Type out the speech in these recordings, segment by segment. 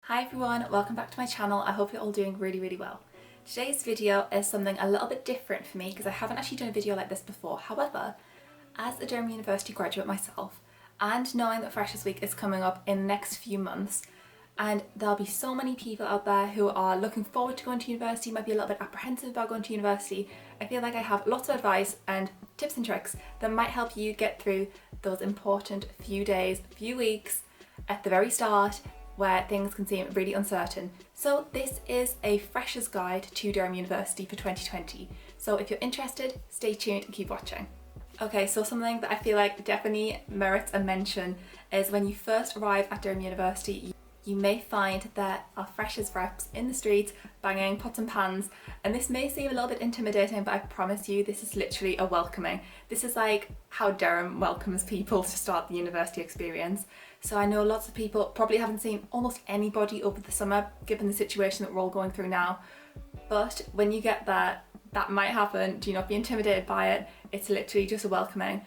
Hi everyone, welcome back to my channel. I hope you're all doing really well. Today's video is something a little bit different for me because I haven't actually done a video like this before. However, as a Durham University graduate myself and knowing that Freshers Week is coming up in the next few months, and there'll be so many people out there who are looking forward to going to university, might be a little bit apprehensive about going to university, I feel like I have lots of advice and tips and tricks that might help you get through those important few days, few weeks at the very start where things can seem really uncertain. So this is a Freshers Guide to Durham University for 2020. So if you're interested, stay tuned and keep watching. Okay, so something that I feel like definitely merits a mention is when you first arrive at Durham University, you may find there are freshers reps in the streets banging pots and pans, and this may seem a little bit intimidating, but I promise you this is literally a welcoming. This is like how Durham welcomes people to start the university experience. So I know lots of people probably haven't seen almost anybody over the summer given the situation that we're all going through now, but when you get there, that might happen. Do not be intimidated by it. It's literally just a welcoming.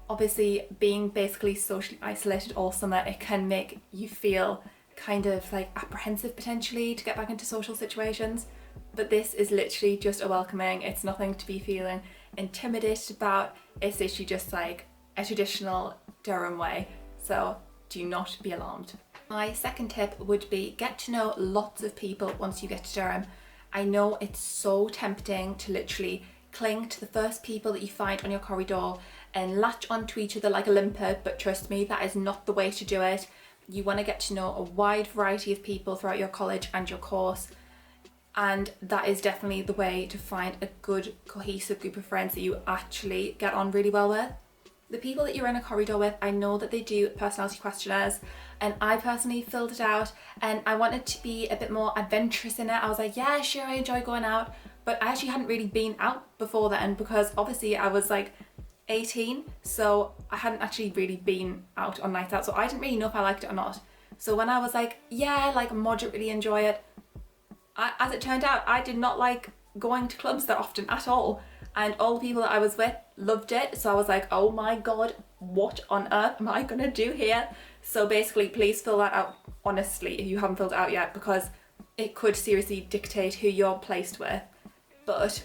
Obviously, being basically socially isolated all summer, it can make you feel kind of like apprehensive potentially to get back into social situations, but this is literally just a welcoming. It's nothing to be feeling intimidated about. It's literally just like a traditional Durham way, so do not be alarmed. My second tip would be get to know lots of people once you get to Durham. I know it's so tempting to literally cling to the first people that you find on your corridor and latch onto each other like a limpet, but trust me, that is not the way to do it. You want to get to know a wide variety of people throughout your college and your course, and that is definitely the way to find a good cohesive group of friends that you actually get on really well with. The people that you're in a corridor with, I know that they do personality questionnaires, and I personally filled it out and I wanted to be a bit more adventurous in it. I was like, yeah, sure, I enjoy going out, but I actually hadn't really been out before then because obviously I was like 18, so I hadn't actually really been out on nights out, so I didn't really know if I liked it or not. So when I was like, yeah, like moderately enjoy it, as it turned out, I did not like going to clubs that often at all, and all the people that I was with loved it. So I was like, oh my god, what on earth am I gonna do here? So basically, please fill that out honestly if you haven't filled it out yet, because it could seriously dictate who you're placed with. But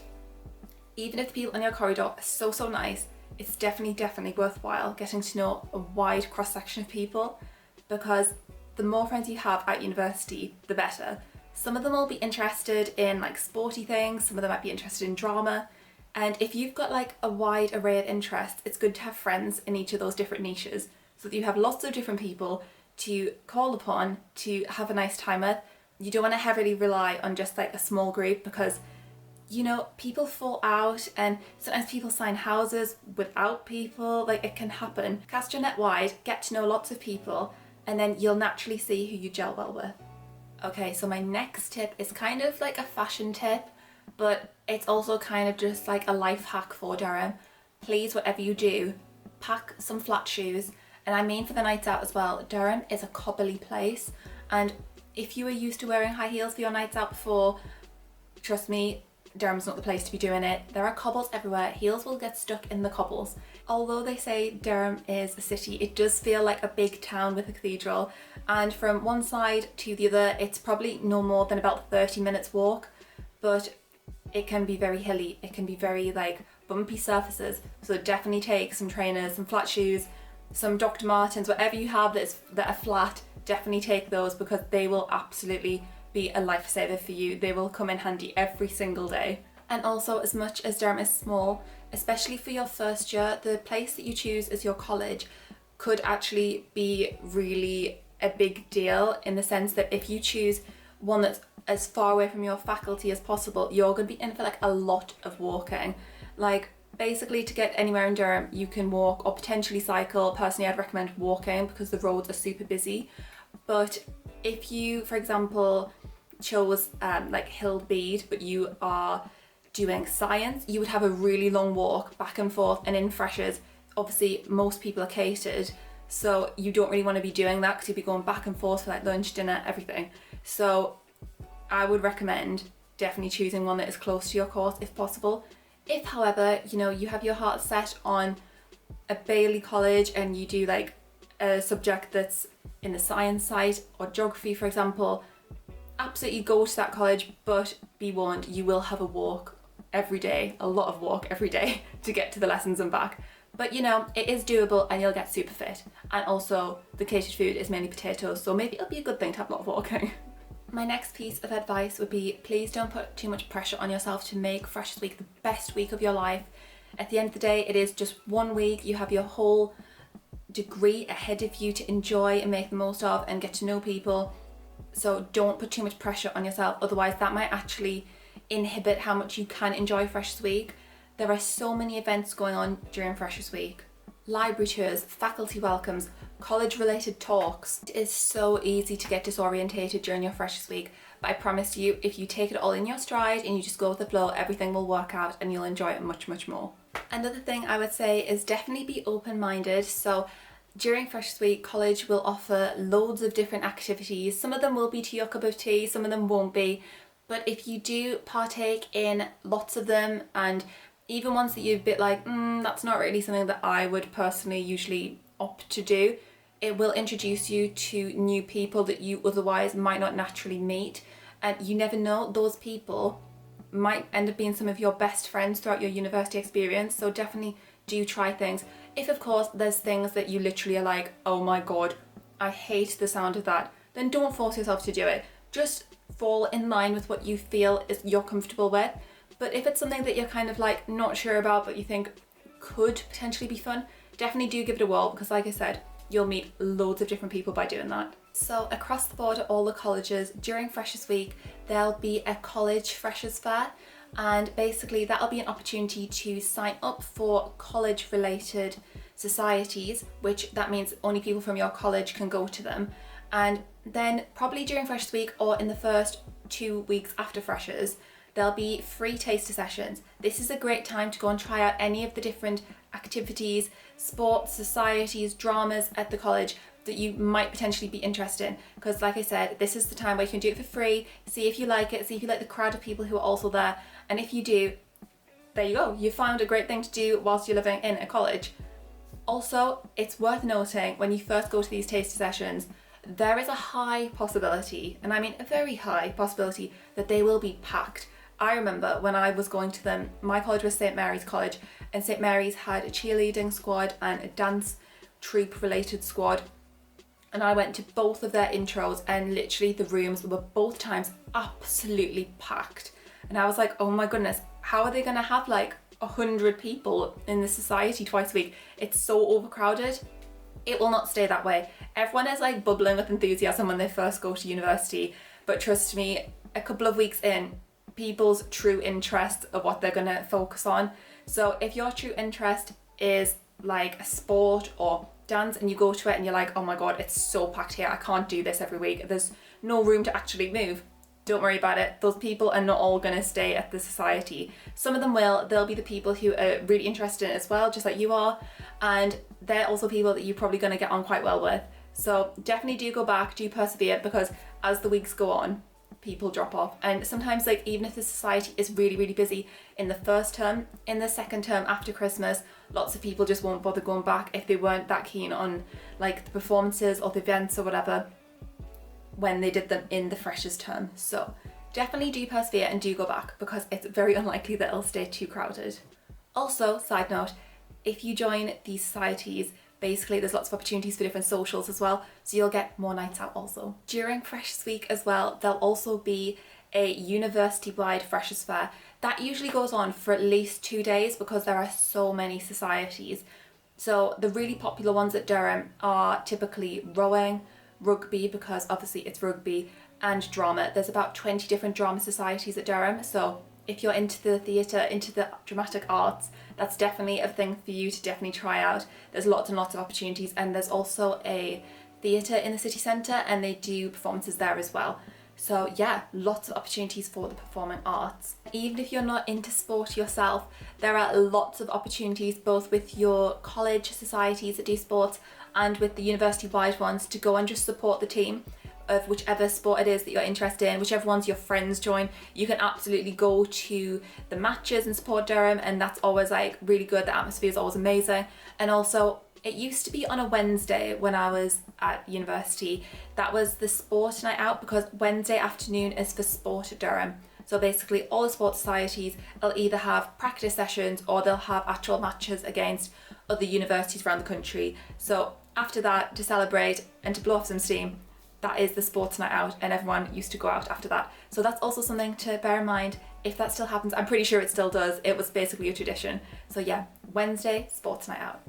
even if the people in your corridor are so nice, it's definitely worthwhile getting to know a wide cross-section of people, because the more friends you have at university, the better. Some of them will be interested in like sporty things, some of them might be interested in drama, and if you've got like a wide array of interests, it's good to have friends in each of those different niches so that you have lots of different people to call upon to have a nice time with. You don't want to heavily rely on just like a small group, because you know, people fall out and sometimes people sign houses without people, like it can happen. Cast your net wide, get to know lots of people, and then you'll naturally see who you gel well with. Okay, so my next tip is kind of like a fashion tip, but it's also kind of just like a life hack for Durham. Please, whatever you do, pack some flat shoes, and I mean for the nights out as well. Durham is a cobbly place, and if you were used to wearing high heels for your nights out before, trust me, Durham's not the place to be doing it. There are cobbles everywhere. Heels will get stuck in the cobbles. Although they say Durham is a city, it does feel like a big town with a cathedral, and from one side to the other it's probably no more than about 30 minutes walk, but it can be very hilly. It can be very like bumpy surfaces, so definitely take some trainers, some flat shoes, some Dr. Martens, whatever you have that are flat, definitely take those, because they will absolutely be a lifesaver for you. They will come in handy every single day. And also, as much as Durham is small, especially for your first year, the place that you choose as your college could actually be really a big deal, in the sense that if you choose one that's as far away from your faculty as possible, you're going to be in for like a lot of walking. Like basically, to get anywhere in Durham you can walk or potentially cycle. Personally, I'd recommend walking because the roads are super busy. But if you, for example, chose like Hillbead, but you are doing science, you would have a really long walk back and forth. And in Freshers, obviously most people are catered, so you don't really want to be doing that because you'll be going back and forth for like lunch, dinner, everything. So I would recommend definitely choosing one that is close to your course if possible. If, however, you know, you have your heart set on a Bailey college and you do like a subject that's in the science side or geography, for example, absolutely go to that college, but be warned, you will have a walk every day, a lot of walk every day to get to the lessons and back. But you know, it is doable and you'll get super fit. And also the catered food is mainly potatoes, so maybe it'll be a good thing to have a lot of walking. My next piece of advice would be, please don't put too much pressure on yourself to make Freshers Week the best week of your life. At the end of the day, it is just 1 week. You have your whole degree ahead of you to enjoy and make the most of and get to know people. So don't put too much pressure on yourself, otherwise that might actually inhibit how much you can enjoy Freshers Week. There are so many events going on during Freshers Week. Library tours, faculty welcomes, college related talks. It is so easy to get disorientated during your Freshers Week, but I promise you, if you take it all in your stride and you just go with the flow, everything will work out and you'll enjoy it much, much more. Another thing I would say is definitely be open-minded. So during Freshers Week, college will offer loads of different activities. Some of them will be to your cup of tea, some of them won't be. But if you do partake in lots of them, and even ones that you're a bit like, that's not really something that I would personally usually opt to do, it will introduce you to new people that you otherwise might not naturally meet. And you never know, those people might end up being some of your best friends throughout your university experience. So definitely do try things. If of course there's things that you literally are like, oh my god, I hate the sound of that, then don't force yourself to do it. Just fall in line with what you feel is you're comfortable with. But if it's something that you're kind of like not sure about but you think could potentially be fun, definitely do give it a whirl, because like I said, you'll meet loads of different people by doing that. So across the board at all the colleges, during Freshers Week, there'll be a college Freshers Fair, and basically that'll be an opportunity to sign up for college related societies, which that means only people from your college can go to them. And then probably during Freshers Week or in the first 2 weeks after Freshers, there'll be free taster sessions. This is a great time to go and try out any of the different activities, sports, societies, dramas at the college that you might potentially be interested in. Because like I said, this is the time where you can do it for free, see if you like it, see if you like the crowd of people who are also there. And if you do, there you go. You found a great thing to do whilst you're living in a college. Also, it's worth noting when you first go to these taster sessions, there is a high possibility, and I mean a very high possibility, that they will be packed. I remember when I was going to them, my college was St Mary's College, and St Mary's had a cheerleading squad and a dance troupe related squad, and I went to both of their intros and literally the rooms were both times absolutely packed. And I was like, oh my goodness, how are they gonna have like 100 people in the society twice a week? It's so overcrowded. It will not stay that way. Everyone is like bubbling with enthusiasm when they first go to university, but trust me, a couple of weeks in, people's true interest of what they're gonna focus on. So if your true interest is like a sport or dance and you go to it and you're like, oh my god, it's so packed here, I can't do this every week, there's no room to actually move, don't worry about it. Those people are not all gonna stay at the society. Some of them will. They'll be the people who are really interested in it as well, just like you are, and they're also people that you're probably gonna get on quite well with. So definitely do go back, do persevere, because as the weeks go on, people drop off. And sometimes, like, even if the society is really, really busy in the first term, in the second term after Christmas, lots of people just won't bother going back if they weren't that keen on like the performances or the events or whatever when they did them in the freshers term. So definitely do persevere and do go back, because it's very unlikely that it'll stay too crowded. Also, side note, if you join these societies, basically there's lots of opportunities for different socials as well, so you'll get more nights out also. During Freshers Week as well, there'll also be a university-wide Freshers Fair. That usually goes on for at least 2 days because there are so many societies. So the really popular ones at Durham are typically rowing, rugby, because obviously it's rugby, and drama. There's about 20 different drama societies at Durham, so if you're into the theatre, into the dramatic arts, that's definitely a thing for you to definitely try out. There's lots and lots of opportunities, and there's also a theatre in the city centre and they do performances there as well. So yeah, lots of opportunities for the performing arts. Even if you're not into sport yourself, there are lots of opportunities both with your college societies that do sports and with the university-wide ones to go and just support the team of whichever sport it is that you're interested in, whichever ones your friends join. You can absolutely go to the matches and support Durham, and that's always like really good. The atmosphere is always amazing. And also It used to be on a Wednesday when I was at university. That was the sport night out, because Wednesday afternoon is for sport at Durham. So basically all the sports societies will either have practice sessions or they'll have actual matches against other universities around the country. So after that, to celebrate and to blow off some steam, that is the sports night out, and everyone used to go out after that. So that's also something to bear in mind if that still happens. I'm pretty sure it still does. It was basically a tradition. So yeah, Wednesday, sports night out.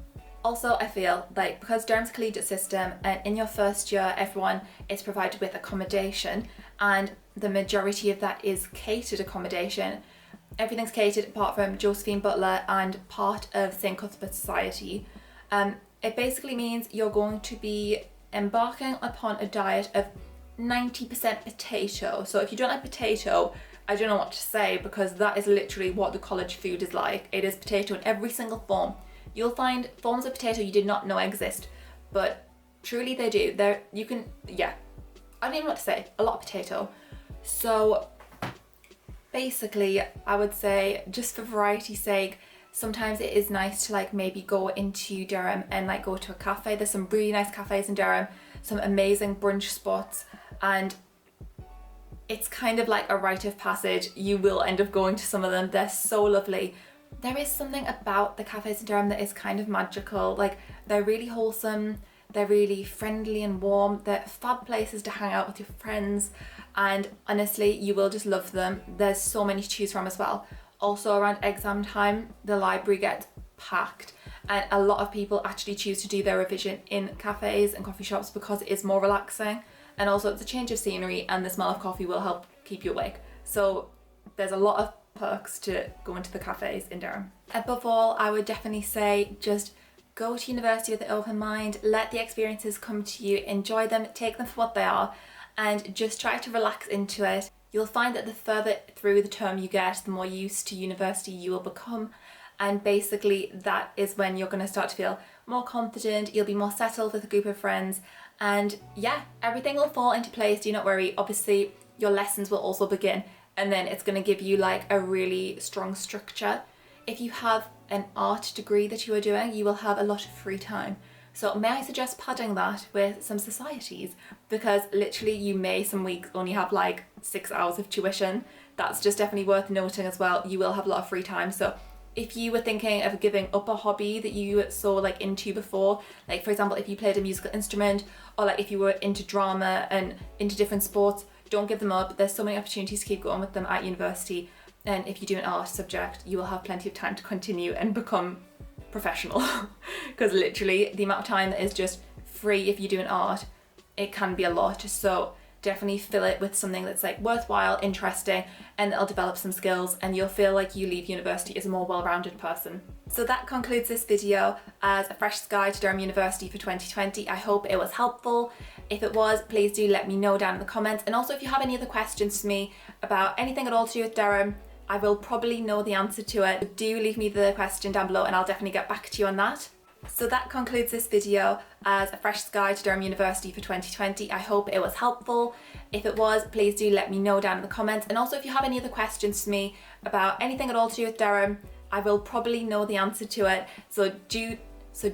Also, I feel like because Durham's a collegiate system, and in your first year everyone is provided with accommodation, and the majority of that is catered accommodation. Everything's catered apart from Josephine Butler and part of St Cuthbert's Society. It basically means you're going to be embarking upon a diet of 90% potato. So if you don't like potato, I don't know what to say, because that is literally what the college food is like. It is potato in every single form. You'll find forms of potato you did not know exist, but truly they do. I don't even know what to say. A lot of potato. So basically, I would say, just for variety's sake, sometimes it is nice to like maybe go into Durham and like go to a cafe. There's some really nice cafes in Durham, some amazing brunch spots, and it's kind of like a rite of passage. You will end up going to some of them. They're so lovely. There is something about the cafes in Durham that is kind of magical. Like, they're really wholesome, they're really friendly and warm, they're fab places to hang out with your friends, and honestly, you will just love them. There's so many to choose from as well. Also, around exam time, the library gets packed, and a lot of people actually choose to do their revision in cafes and coffee shops because it is more relaxing, and also it's a change of scenery, and the smell of coffee will help keep you awake. So there's a lot of perks to go into the cafes in Durham. Above all, I would definitely say just go to university with an open mind, let the experiences come to you, enjoy them, take them for what they are, and just try to relax into it. You'll find that the further through the term you get, the more used to university you will become, and basically that is when you're going to start to feel more confident, you'll be more settled with a group of friends, and yeah, everything will fall into place, do not worry. Obviously your lessons will also begin, and then it's going to give you like a really strong structure. If you have an art degree that you are doing, you will have a lot of free time. So may I suggest padding that with some societies, because literally you may some weeks only have like 6 hours of tuition. That's just definitely worth noting as well. You will have a lot of free time. So if you were thinking of giving up a hobby that you saw like into before, like for example, if you played a musical instrument, or like if you were into drama and into different sports, don't give them up. There's so many opportunities to keep going with them at university. And if you do an art subject, you will have plenty of time to continue and become professional. Because literally the amount of time that is just free if you do an art, it can be a lot. So definitely fill it with something that's like worthwhile, interesting, and it'll develop some skills, and you'll feel like you leave university as a more well-rounded person. So that concludes this video as a fresh guide to Durham University for 2020. I hope it was helpful. If it was, please do let me know down in the comments. And also if you have any other questions for me about anything at all to do with Durham, I will probably know the answer to it. Do leave me the question down below and I'll definitely get back to you on that. So that concludes this video as a fresh guide to Durham University for 2020. I hope it was helpful. If it was, please do let me know down in the comments. And also if you have any other questions for me about anything at all to do with Durham, I will probably know the answer to it. So do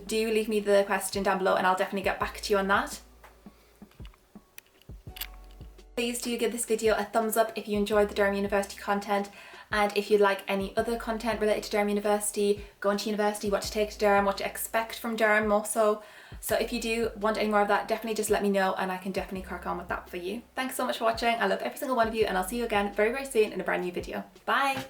leave me the question down below and I'll definitely get back to you on that. Please do give this video a thumbs up if you enjoyed the Durham University content. And if you'd like any other content related to Durham University, going to university, what to take to Durham, what to expect from Durham more so. So if you do want any more of that, definitely just let me know and I can definitely crack on with that for you. Thanks so much for watching. I love every single one of you and I'll see you again very, very soon in a brand new video. Bye!